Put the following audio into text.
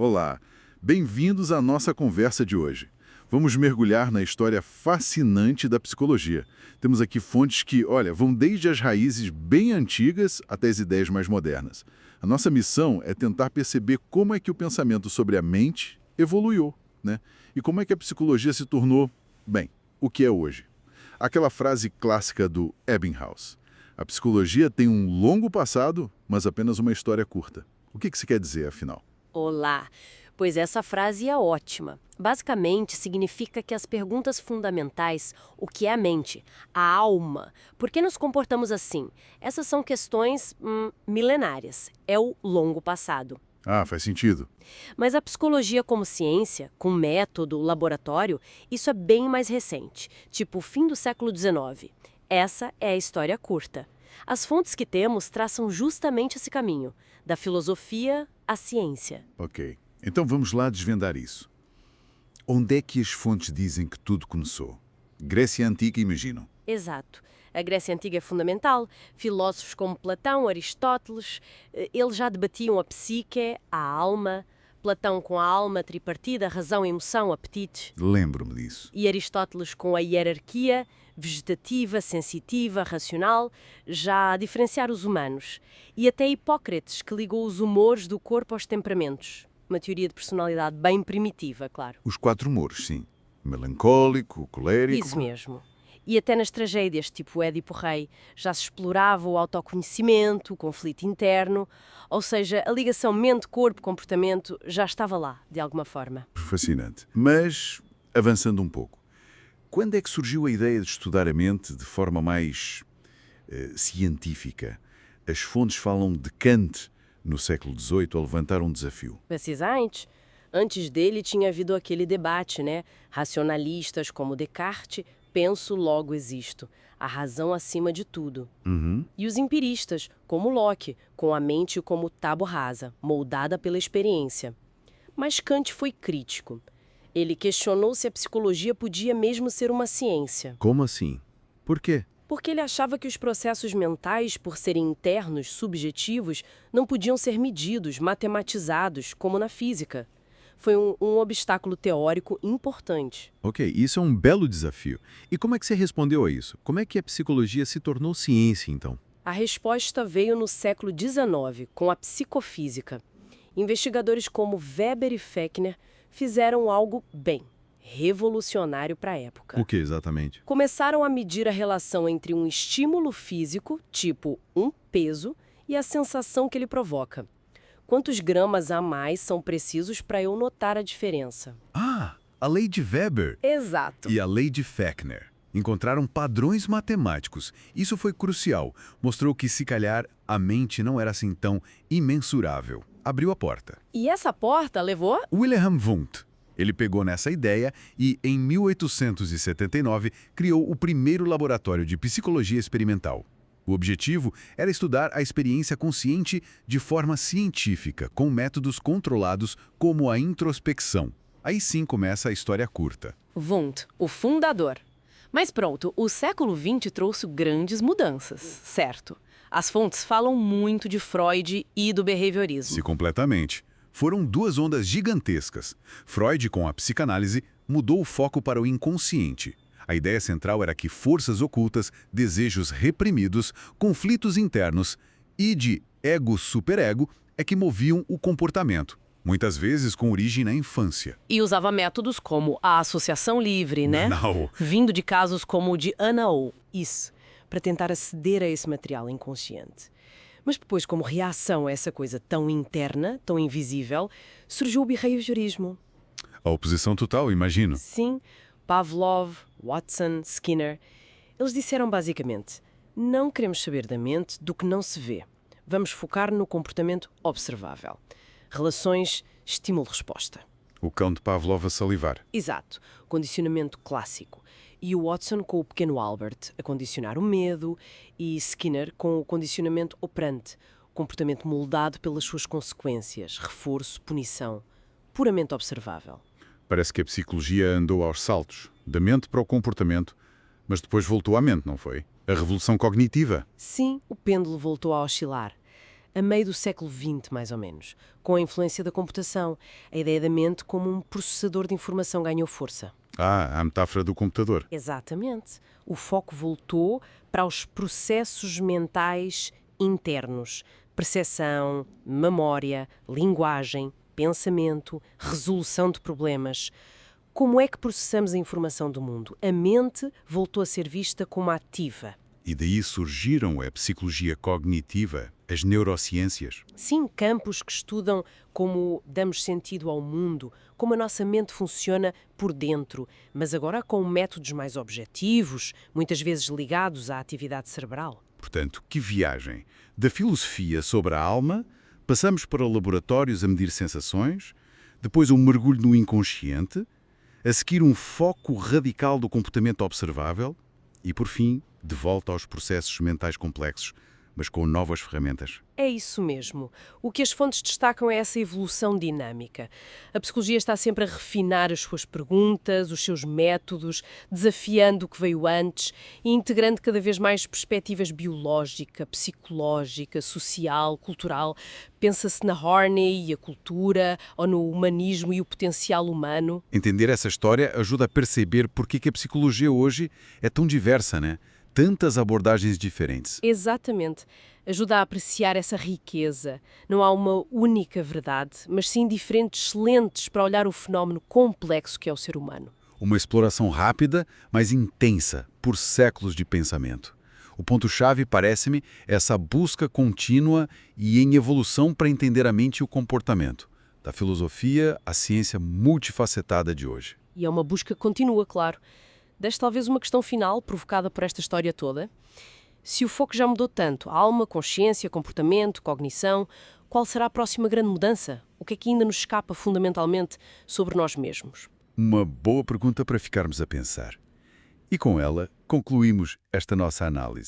Olá, bem-vindos à nossa conversa de hoje. Vamos mergulhar na história fascinante da psicologia. Temos aqui fontes que, olha, vão desde as raízes bem antigas até as ideias mais modernas. A nossa missão é tentar perceber como é que o pensamento sobre a mente evoluiu, né? E como é que a psicologia se tornou, bem, o que é hoje. Aquela frase clássica do Ebbinghaus: a psicologia tem um longo passado, mas apenas uma história curta. O que isso quer dizer, afinal? Olá! Pois essa frase é ótima. Basicamente, significa que as perguntas fundamentais, o que é a mente, a alma, por que nos comportamos assim, essas são questões milenárias, é o longo passado. Ah, faz sentido. Mas a psicologia como ciência, com método, laboratório, isso é bem mais recente, tipo fim do século XIX. Essa é a história curta. As fontes que temos traçam justamente esse caminho, da filosofia à ciência. Ok. Então vamos lá desvendar isso. Onde é que as fontes dizem que tudo começou? Grécia Antiga, imagino. Exato. A Grécia Antiga é fundamental. Filósofos como Platão, Aristóteles, eles já debatiam a psique, a alma. Platão com a alma tripartida, razão, emoção, apetite. Lembro-me disso. E Aristóteles com a hierarquia, vegetativa, sensitiva, racional, já a diferenciar os humanos. E até Hipócrates, que ligou os humores do corpo aos temperamentos. Uma teoria de personalidade bem primitiva, claro. Os quatro humores, sim. Melancólico, colérico... Isso mesmo. E até nas tragédias, tipo Édipo Rei, já se explorava o autoconhecimento, o conflito interno, ou seja, a ligação mente-corpo-comportamento já estava lá, de alguma forma. Fascinante. Mas, avançando um pouco, quando é que surgiu a ideia de estudar a mente de forma mais científica? As fontes falam de Kant, no século XVIII, a levantar um desafio. Antes dele tinha havido aquele debate, né? Racionalistas como Descartes, penso, logo existo. A razão acima de tudo. E os empiristas, como Locke, com a mente como tábua rasa, moldada pela experiência. Mas Kant foi crítico. Ele questionou se a psicologia podia mesmo ser uma ciência. Como assim? Por quê? Porque ele achava que os processos mentais, por serem internos, subjetivos, não podiam ser medidos, matematizados, como na física. Foi um obstáculo teórico importante. Ok, isso é um belo desafio. E como é que você respondeu a isso? Como é que a psicologia se tornou ciência, então? A resposta veio no século XIX, com a psicofísica. Investigadores como Weber e Fechner fizeram algo bem revolucionário para a época. O que exatamente? Começaram a medir a relação entre um estímulo físico, tipo um peso, e a sensação que ele provoca. Quantos gramas a mais são precisos para eu notar a diferença? Ah, a lei de Weber Exato. e a lei de Fechner. Encontraram padrões matemáticos. Isso foi crucial. Mostrou que, se calhar, a mente não era assim tão imensurável. Abriu a porta. E essa porta levou? Wilhelm Wundt. Ele pegou nessa ideia e, em 1879, criou o primeiro laboratório de psicologia experimental. O objetivo era estudar a experiência consciente de forma científica, com métodos controlados como a introspecção. Aí sim começa a história curta. Wundt, o fundador. Mas pronto, o século XX trouxe grandes mudanças, certo? As fontes falam muito de Freud e do behaviorismo. Se completamente. Foram duas ondas gigantescas. Freud, com a psicanálise, mudou o foco para o inconsciente. A ideia central era que forças ocultas, desejos reprimidos, conflitos internos e de ego-superego é que moviam o comportamento, muitas vezes com origem na infância. E usava métodos como a associação livre, né? Não. Vindo de casos como o de Anna O. Isso, para tentar aceder a esse material inconsciente. Mas depois, como reação a essa coisa tão interna, tão invisível, surgiu o behaviorismo. A oposição total, imagino. Sim, Pavlov, Watson, Skinner. Eles disseram basicamente: não queremos saber da mente do que não se vê. Vamos focar no comportamento observável. Relações, estímulo-resposta. O cão de Pavlov a salivar. Exato, condicionamento clássico. E o Watson com o pequeno Albert, a condicionar o medo, e Skinner com o condicionamento operante, comportamento moldado pelas suas consequências, reforço, punição, puramente observável. Parece que a psicologia andou aos saltos, da mente para o comportamento, mas depois voltou à mente, não foi? A revolução cognitiva. Sim, o pêndulo voltou a oscilar. a meio do século XX, mais ou menos, com a influência da computação. A ideia da mente como um processador de informação ganhou força. Ah, a metáfora do computador. Exatamente. O foco voltou para os processos mentais internos. Percepção, memória, linguagem, pensamento, resolução de problemas. Como é que processamos a informação do mundo? A mente voltou a ser vista como ativa. E daí surgiram a psicologia cognitiva, as neurociências. Sim, campos que estudam como damos sentido ao mundo, como a nossa mente funciona por dentro, mas agora com métodos mais objetivos, muitas vezes ligados à atividade cerebral. Portanto, que viagem! Da filosofia sobre a alma, passamos para laboratórios a medir sensações, depois um mergulho no inconsciente, a seguir um foco radical do comportamento observável e, por fim, de volta aos processos mentais complexos, mas com novas ferramentas. É isso mesmo. O que as fontes destacam é essa evolução dinâmica. A psicologia está sempre a refinar as suas perguntas, os seus métodos, desafiando o que veio antes e integrando cada vez mais perspectivas biológica, psicológica, social, cultural. Pensa-se na Horney e a cultura, ou no humanismo e o potencial humano. Entender essa história ajuda a perceber por que a psicologia hoje é tão diversa, né? Tantas abordagens diferentes. Exatamente. Ajuda a apreciar essa riqueza. Não há uma única verdade, mas sim diferentes lentes para olhar o fenómeno complexo que é o ser humano. Uma exploração rápida, mas intensa, por séculos de pensamento. O ponto-chave, parece-me, é essa busca contínua e em evolução para entender a mente e o comportamento. Da filosofia à ciência multifacetada de hoje. E é uma busca contínua, claro. Deixo talvez uma questão final, provocada por esta história toda. Se o foco já mudou tanto, alma, consciência, comportamento, cognição, qual será a próxima grande mudança? O que é que ainda nos escapa fundamentalmente sobre nós mesmos? Uma boa pergunta para ficarmos a pensar. E com ela, concluímos esta nossa análise.